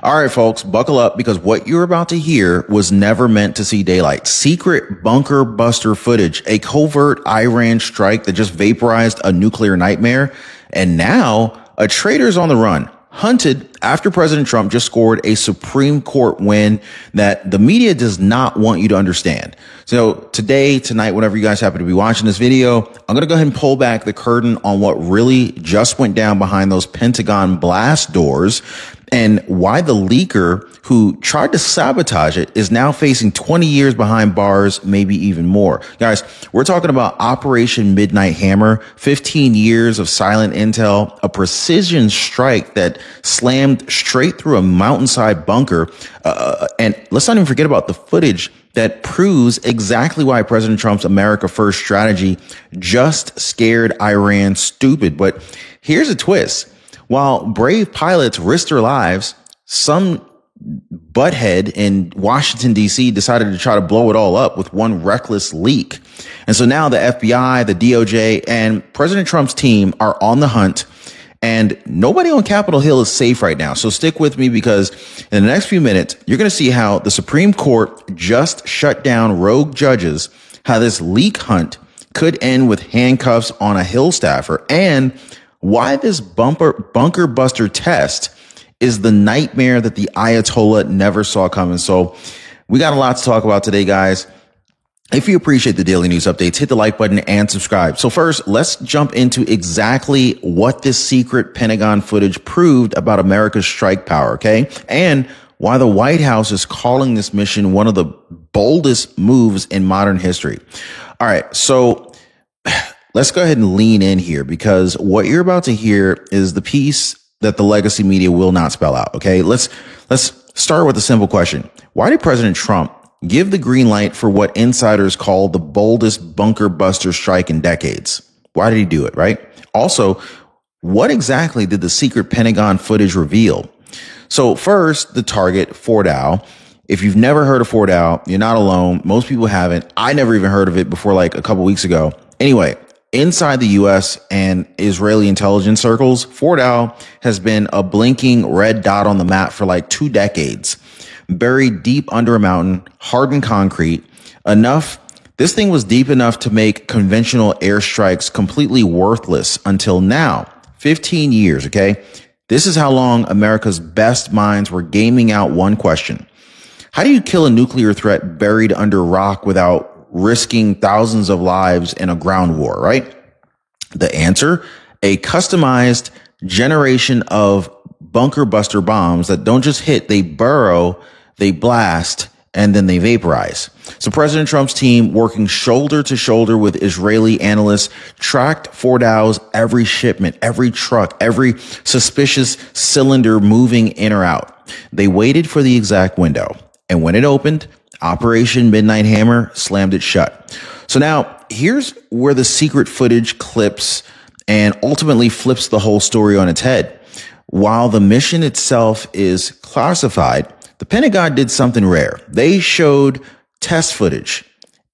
All right, folks, buckle up because what you're about to hear was never meant to see daylight. Secret bunker buster footage, a covert Iran strike that just vaporized a nuclear nightmare. And now a traitor's on the run, hunted after President Trump just scored a Supreme Court win that the media does not want you to understand. So today, tonight, whenever you guys happen to be watching this video, I'm going to go ahead and pull back the curtain on what really just went down behind those Pentagon blast doors and why the leaker who tried to sabotage it is now facing 20 years behind bars, maybe even more. Guys, we're talking about Operation Midnight Hammer, 15 years of silent intel, a precision strike that slammed straight through a mountainside bunker. And let's not even forget about the footage that proves exactly why President Trump's America First strategy just scared Iran stupid. But here's a twist. While brave pilots risked their lives, some butthead in Washington, D.C. decided to try to blow it all up with one reckless leak. And so now the FBI, the DOJ, and President Trump's team are on the hunt. And nobody on Capitol Hill is safe right now. So stick with me because in the next few minutes, you're going to see how the Supreme Court just shut down rogue judges, how this leak hunt could end with handcuffs on a Hill staffer, and why this bunker buster test is the nightmare that the Ayatollah never saw coming. So we got a lot to talk about today, guys. If you appreciate the daily news updates, hit the like button and subscribe. So first, let's jump into exactly what this secret Pentagon footage proved about America's strike power, okay? And why the White House is calling this mission one of the boldest moves in modern history. All right, so let's go ahead and lean in here because what you're about to hear is the piece that the legacy media will not spell out, okay? Let's start with a simple question. Why did President Trump give the green light for what insiders call the boldest bunker buster strike in decades? Why did he do it, right? Also, what exactly did the secret Pentagon footage reveal? So first, the target, Fort Dow. If you've never heard of Fort Dow, you're not alone. Most people haven't. I never even heard of it before like a couple weeks ago. Anyway, inside the U.S. and Israeli intelligence circles, Fort Dow has been a blinking red dot on the map for like 2 decades. Buried deep under a mountain, hardened concrete, this thing was deep enough to make conventional airstrikes completely worthless until now. 15 years, okay? This is how long America's best minds were gaming out one question. How do you kill a nuclear threat buried under rock without risking thousands of lives in a ground war, right? The answer, a customized generation of bunker buster bombs that don't just hit, they burrow, they blast, and then they vaporize. So President Trump's team, working shoulder to shoulder with Israeli analysts, tracked Fort Dow's every shipment, every truck, every suspicious cylinder moving in or out. They waited for the exact window. And when it opened, Operation Midnight Hammer slammed it shut. So now here's where the secret footage clips and ultimately flips the whole story on its head. While the mission itself is classified, the Pentagon did something rare. They showed test footage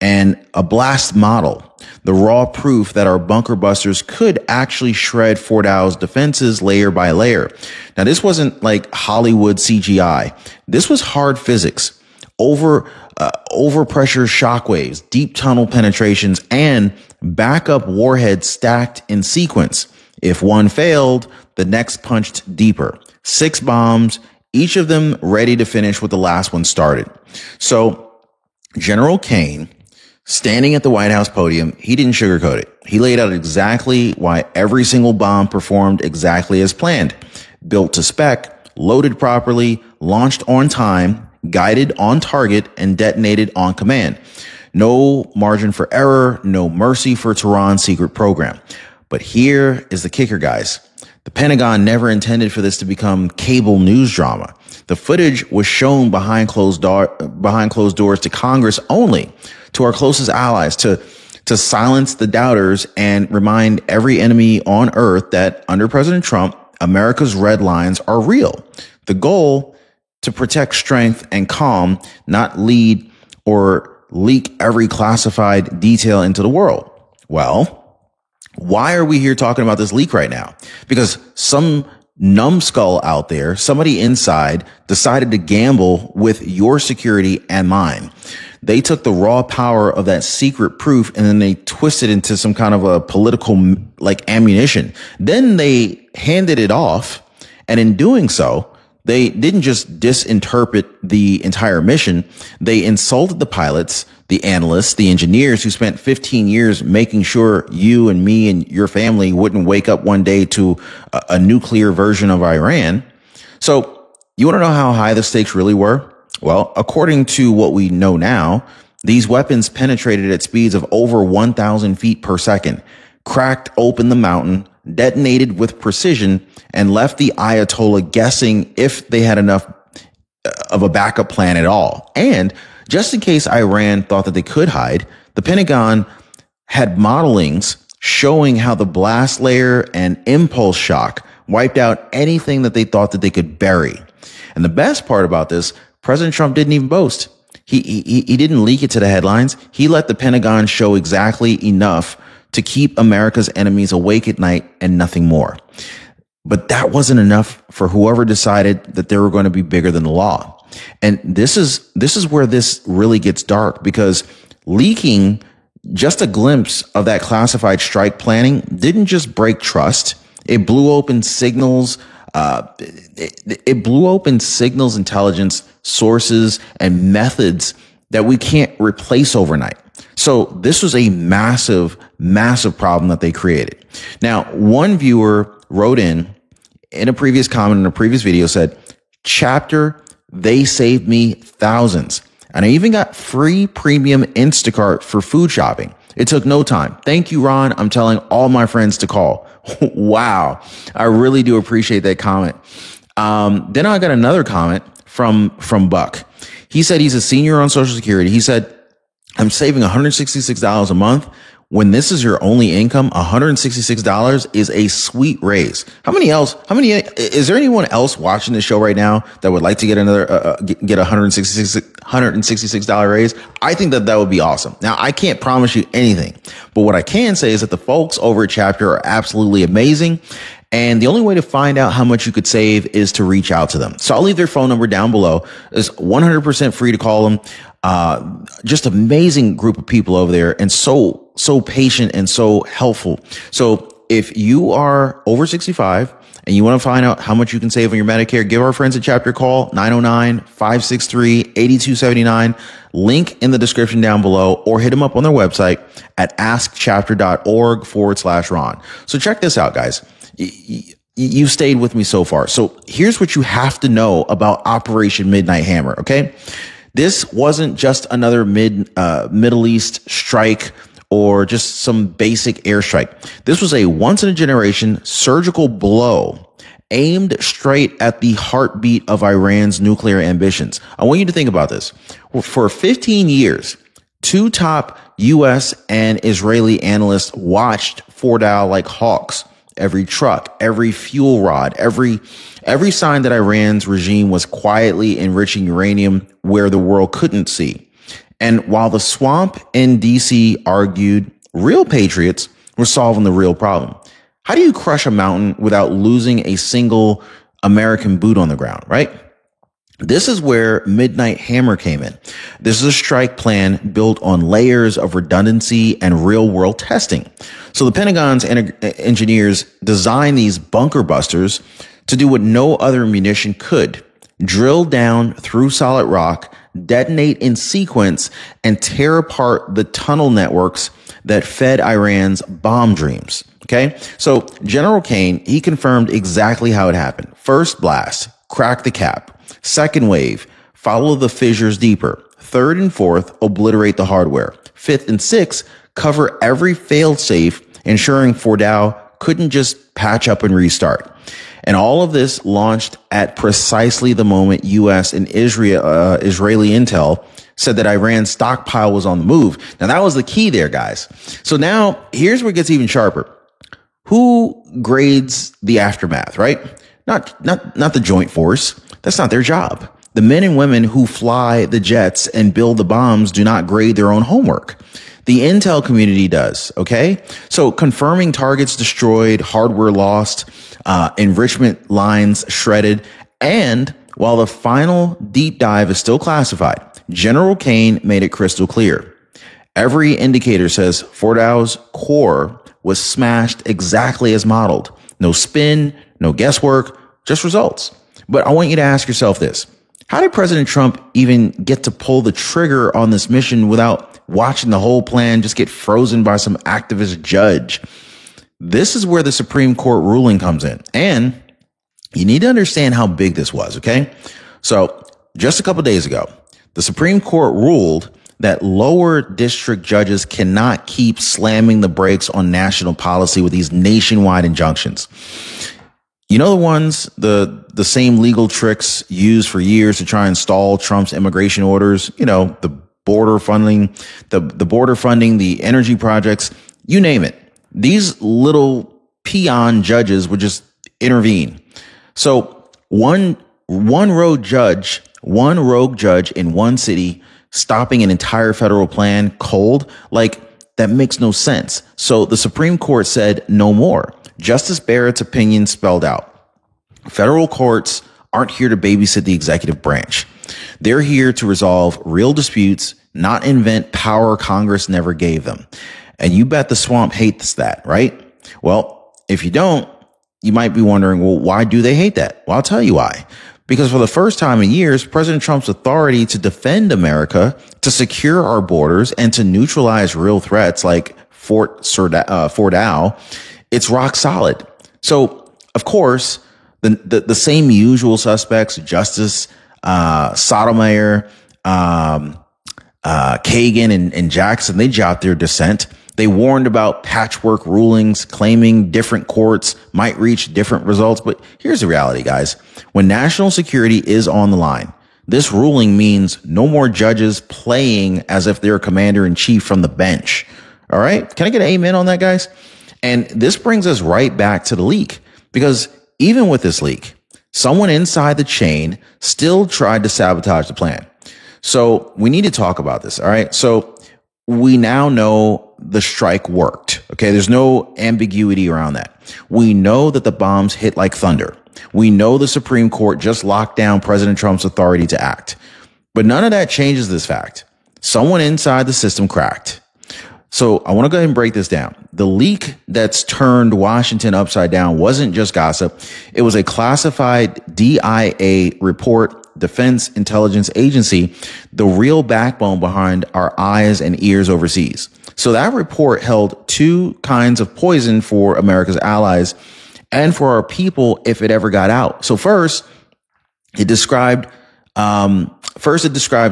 and a blast model, the raw proof that our bunker busters could actually shred Fort Dow's defenses layer by layer. Now, this wasn't like Hollywood CGI. This was hard physics, overpressure shockwaves, deep tunnel penetrations, and backup warheads stacked in sequence. If one failed, the next punched deeper. 6 bombs, each of them ready to finish what the last one started. So General Kane, standing at the White House podium, he didn't sugarcoat it. He laid out exactly why every single bomb performed exactly as planned. Built to spec, loaded properly, launched on time, guided on target, and detonated on command. No margin for error, no mercy for Tehran's secret program. But here is the kicker, guys. The Pentagon never intended for this to become cable news drama. The footage was shown behind closed doors to Congress only, to our closest allies, to silence the doubters and remind every enemy on earth that under President Trump, America's red lines are real. The goal, to protect strength and calm, not lead or leak every classified detail into the world. Well, why are we here talking about this leak right now? Because some numbskull out there, somebody inside, decided to gamble with your security and mine. They took the raw power of that secret proof and then they twisted into some kind of a political like ammunition. Then they handed it off. And in doing so, they didn't just disinterpret the entire mission. They insulted the pilots, the analysts, the engineers who spent 15 years making sure you and me and your family wouldn't wake up one day to a nuclear version of Iran. So you want to know how high the stakes really were? Well, according to what we know now, these weapons penetrated at speeds of over 1,000 feet per second, cracked open the mountain, detonated with precision, and left the Ayatollah guessing if they had enough of a backup plan at all. And just in case Iran thought that they could hide, the Pentagon had modelings showing how the blast layer and impulse shock wiped out anything that they thought that they could bury. And the best part about this, President Trump didn't even boast. He didn't leak it to the headlines. He let the Pentagon show exactly enough to keep America's enemies awake at night and nothing more. But that wasn't enough for whoever decided that they were going to be bigger than the law. And this is where this really gets dark, because leaking just a glimpse of that classified strike planning didn't just break trust. It blew open signals. It blew open signals, intelligence, sources, and methods that we can't replace overnight. So this was a massive, massive problem that they created. Now, one viewer wrote in a previous comment in a previous video, said, "Chapter, they saved me thousands. And I even got free premium Instacart for food shopping. It took no time. Thank you, Ron. I'm telling all my friends to call." Wow. I really do appreciate that comment. Then I got another comment from Buck. He said he's a senior on Social Security. He said, "I'm saving $166 a month. When this is your only income, $166 is a sweet raise." Is there anyone else watching this show right now that would like to get get $166 raise? I think that would be awesome. Now, I can't promise you anything, but what I can say is that the folks over at Chapter are absolutely amazing. And the only way to find out how much you could save is to reach out to them. So I'll leave their phone number down below. It's 100% free to call them. Just amazing group of people over there, and so patient and so helpful. So if you are over 65 and you want to find out how much you can save on your Medicare, give our friends at Chapter a call, 909-563-8279. Link in the description down below, or hit them up on their website at askchapter.org/Ron. So check this out, guys. You've stayed with me so far. So here's what you have to know about Operation Midnight Hammer. Okay. This wasn't just another Middle East strike or just some basic airstrike. This was a once in a generation surgical blow aimed straight at the heartbeat of Iran's nuclear ambitions. I want you to think about this. For 15 years, two top U.S. and Israeli analysts watched Fordow like hawks. Every truck, every fuel rod, every sign that Iran's regime was quietly enriching uranium where the world couldn't see. And while the swamp in DC argued, real patriots were solving the real problem. How do you crush a mountain without losing a single American boot on the ground, right? This is where Midnight Hammer came in. This is a strike plan built on layers of redundancy and real world testing. So the Pentagon's engineers designed these bunker busters to do what no other munition could: drill down through solid rock, detonate in sequence, and tear apart the tunnel networks that fed Iran's bomb dreams. Okay. So General Kane, he confirmed exactly how it happened. First blast, crack the cap. Second wave, follow the fissures deeper. Third and fourth, obliterate the hardware. Fifth and sixth, cover every failed safe, ensuring Fordow couldn't just patch up and restart. And all of this launched at precisely the moment U.S. and Israeli intel said that Iran's stockpile was on the move. Now, that was the key there, guys. So now here's where it gets even sharper. Who grades the aftermath, right? Not the joint force. That's not their job. The men and women who fly the jets and build the bombs do not grade their own homework. The intel community does. Okay. So confirming targets destroyed, hardware lost, enrichment lines shredded. And while the final deep dive is still classified, General Kane made it crystal clear. Every indicator says Fordow's core was smashed exactly as modeled. No spin, no guesswork, just results. But I want you to ask yourself this. How did President Trump even get to pull the trigger on this mission without watching the whole plan just get frozen by some activist judge? This is where the Supreme Court ruling comes in. And you need to understand how big this was, okay? So just a couple days ago, the Supreme Court ruled that lower district judges cannot keep slamming the brakes on national policy with these nationwide injunctions. You know, the ones, the same legal tricks used for years to try and stall Trump's immigration orders, you know, the border funding, the energy projects, you name it. These little peon judges would just intervene. So one rogue judge in one city stopping an entire federal plan cold, like that makes no sense. So the Supreme Court said no more. Justice Barrett's opinion spelled out. Federal courts aren't here to babysit the executive branch. They're here to resolve real disputes, not invent power Congress never gave them. And you bet the swamp hates that, right? Well, if you don't, you might be wondering, well, why do they hate that? Well, I'll tell you why. Because for the first time in years, President Trump's authority to defend America, to secure our borders, and to neutralize real threats like Fort Dow, it's rock solid. So, of course, the same usual suspects, Justice Sotomayor, Kagan, and Jackson, they jot their dissent. They warned about patchwork rulings, claiming different courts might reach different results. But here's the reality, guys. When national security is on the line, this ruling means no more judges playing as if they're commander in chief from the bench. All right. Can I get an amen on that, guys? And this brings us right back to the leak, because even with this leak, someone inside the chain still tried to sabotage the plan. So we need to talk about this. All right. So we now know the strike worked. Okay. There's no ambiguity around that. We know that the bombs hit like thunder. We know the Supreme Court just locked down President Trump's authority to act. But none of that changes this fact. Someone inside the system cracked. So I want to go ahead and break this down. The leak that's turned Washington upside down wasn't just gossip. It was a classified DIA report, Defense Intelligence Agency, the real backbone behind our eyes and ears overseas. So that report held two kinds of poison for America's allies and for our people if it ever got out. So first, it described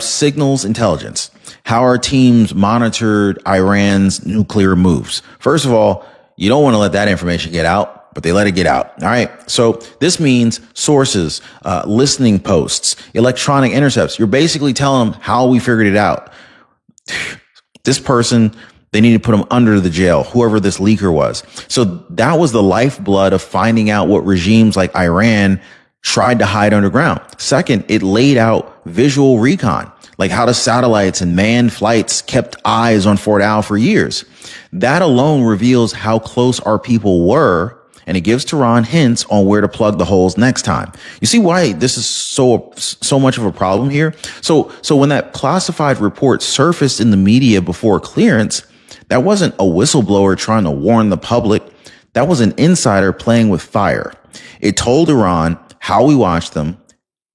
signals intelligence, how our teams monitored Iran's nuclear moves. First of all, you don't want to let that information get out, but they let it get out. All right. So this means sources, listening posts, electronic intercepts. You're basically telling them how we figured it out. This person, they need to put him under the jail, whoever this leaker was. So that was the lifeblood of finding out what regimes like Iran tried to hide underground. Second, it laid out visual recon, like how the satellites and manned flights kept eyes on Fort Dow for years. That alone reveals how close our people were, and it gives Tehran hints on where to plug the holes next time. You see why this is so much of a problem here? So when that classified report surfaced in the media before clearance, that wasn't a whistleblower trying to warn the public. That was an insider playing with fire. It told Iran how we watch them,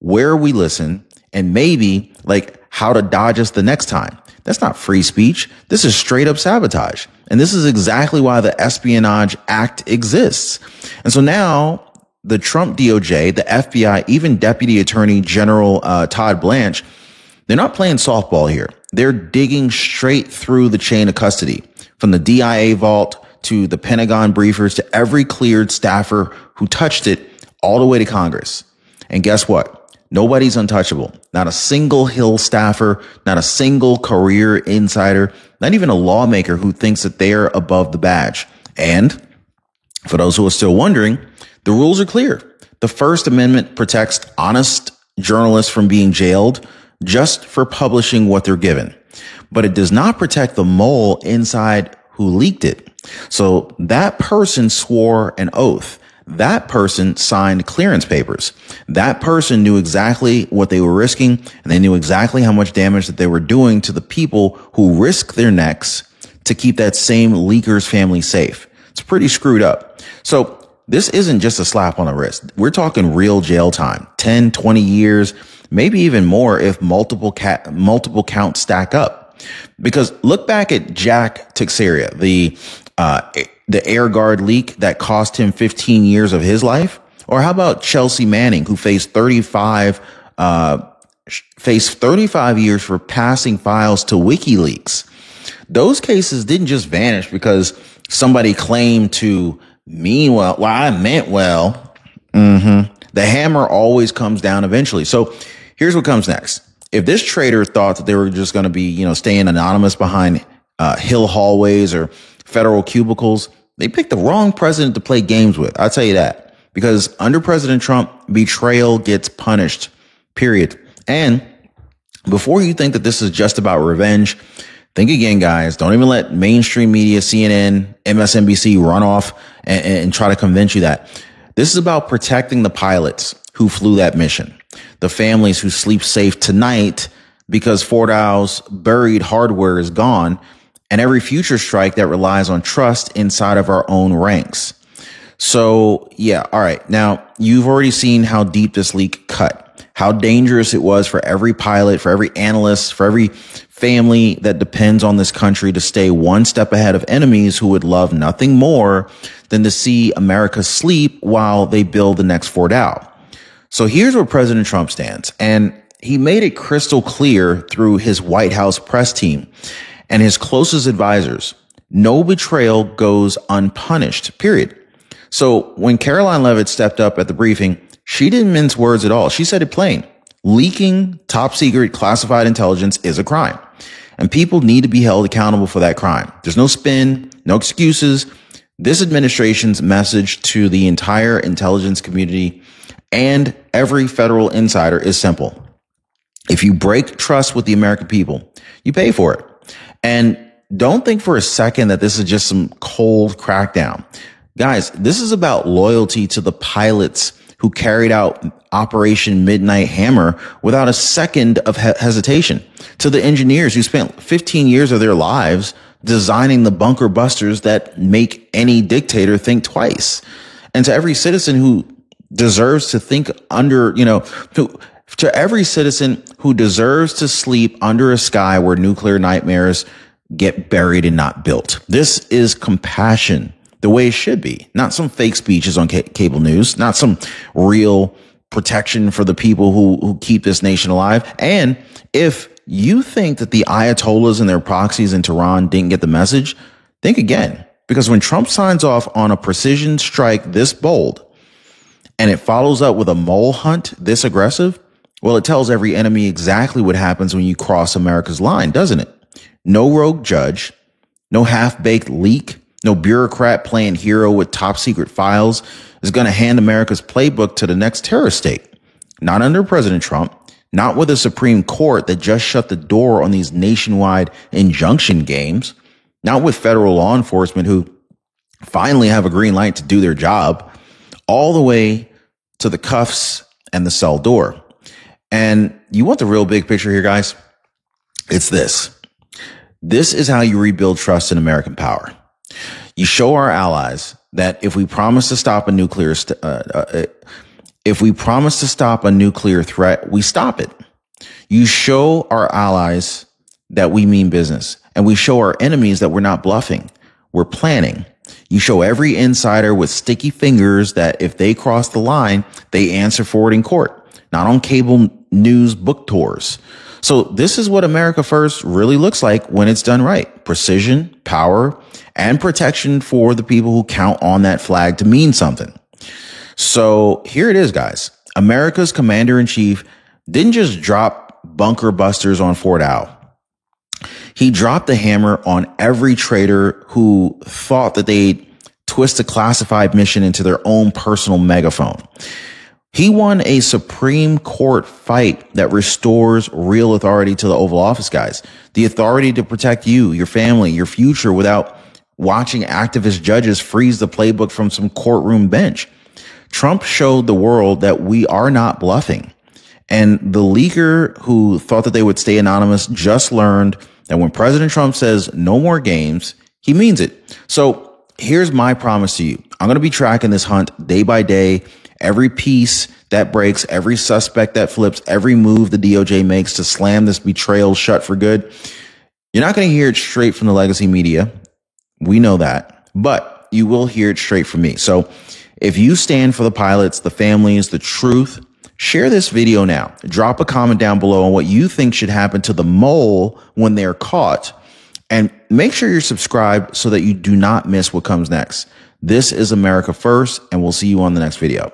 where we listen, and maybe like how to dodge us the next time. That's not free speech. This is straight up sabotage. And this is exactly why the Espionage Act exists. And so now the Trump DOJ, the FBI, even Deputy Attorney General Todd Blanche, they're not playing softball here. They're digging straight through the chain of custody, from the DIA vault to the Pentagon briefers to every cleared staffer who touched it, all the way to Congress. And guess what? Nobody's untouchable. Not a single Hill staffer, not a single career insider, not even a lawmaker who thinks that they're above the badge. And for those who are still wondering, the rules are clear. The First Amendment protects honest journalists from being jailed. just for publishing what they're given. But it does not protect the mole inside who leaked it. So that person swore an oath. That person signed clearance papers. That person knew exactly what they were risking, and they knew exactly how much damage that they were doing to the people who risk their necks to keep that same leaker's family safe. It's pretty screwed up. So this isn't just a slap on the wrist. We're talking real jail time, 10, 20 years, maybe even more if multiple counts stack up. Because look back at Jack Teixeira, the Air Guard leak that cost him 15 years of his life. Or how about Chelsea Manning, who faced 35 years for passing files to WikiLeaks. Those cases didn't just vanish because somebody claimed to mean well. Well, I meant well. The hammer always comes down eventually. So here's what comes next. If this traitor thought that they were just going to be, staying anonymous behind hill hallways or federal cubicles, they picked the wrong president to play games with. I'll tell you that. Because under President Trump, betrayal gets punished, period. And before you think that this is just about revenge, think again, guys. Don't even let mainstream media, CNN, MSNBC run off and try to convince you that. This is about protecting the pilots who flew that mission, the families who sleep safe tonight because Fordow's buried hardware is gone, and every future strike that relies on trust inside of our own ranks. So, yeah, all right. Now, you've already seen how deep this leak cut, how dangerous it was for every pilot, for every analyst, for every family that depends on this country to stay one step ahead of enemies who would love nothing more than to see America sleep while they build the next Fordow. So here's where President Trump stands. And he made it crystal clear through his White House press team and his closest advisors. No betrayal goes unpunished, period. So when Caroline Leavitt stepped up at the briefing, she didn't mince words at all. She said it plain. Leaking top secret classified intelligence is a crime, and people need to be held accountable for that crime. There's no spin, no excuses. This administration's message to the entire intelligence community and every federal insider is simple. If you break trust with the American people, you pay for it. And don't think for a second that this is just some cold crackdown. Guys, this is about loyalty to the pilots who carried out Operation Midnight Hammer without a second of hesitation, to the engineers who spent 15 years of their lives designing the bunker busters that make any dictator think twice, and to every citizen who deserves to think under, to every citizen who deserves to sleep under a sky where nuclear nightmares get buried and not built. This is compassion, the way it should be, not some fake speeches on cable news, not some real protection for the people who keep this nation alive. And if you think that the Ayatollahs and their proxies in Tehran didn't get the message, think again, because when Trump signs off on a precision strike this bold and it follows up with a mole hunt this aggressive, well, it tells every enemy exactly what happens when you cross America's line, doesn't it? No rogue judge, no half-baked leak, no bureaucrat playing hero with top secret files is going to hand America's playbook to the next terrorist state. Not under President Trump, not with a Supreme Court that just shut the door on these nationwide injunction games, not with federal law enforcement who finally have a green light to do their job, all the way to the cuffs and the cell door. And you want the real big picture here, guys? It's this. This is how you rebuild trust in American power. You show our allies that if we promise to stop a nuclear threat, we stop it. You show our allies that we mean business, and we show our enemies that we're not bluffing. We're planning. You show every insider with sticky fingers that if they cross the line, they answer for it in court, not on cable news book tours. So this is what America First really looks like when it's done right. Precision, power, and protection for the people who count on that flag to mean something. So here it is, guys. America's commander-in-chief didn't just drop bunker busters on Fordow. He dropped the hammer on every traitor who thought that they'd twist a classified mission into their own personal megaphone. He won a Supreme Court fight that restores real authority to the Oval Office guys. The authority to protect you, your family, your future without watching activist judges freeze the playbook from some courtroom bench. Trump showed the world that we are not bluffing. And the leaker who thought that they would stay anonymous just learned that when President Trump says no more games, he means it. So here's my promise to you. I'm going to be tracking this hunt day by day. Every piece that breaks, every suspect that flips, every move the DOJ makes to slam this betrayal shut for good. You're not going to hear it straight from the legacy media. We know that, but you will hear it straight from me. So if you stand for the pilots, the families, the truth, share this video now. Drop a comment down below on what you think should happen to the mole when they're caught. And make sure you're subscribed so that you do not miss what comes next. This is America First, and we'll see you on the next video.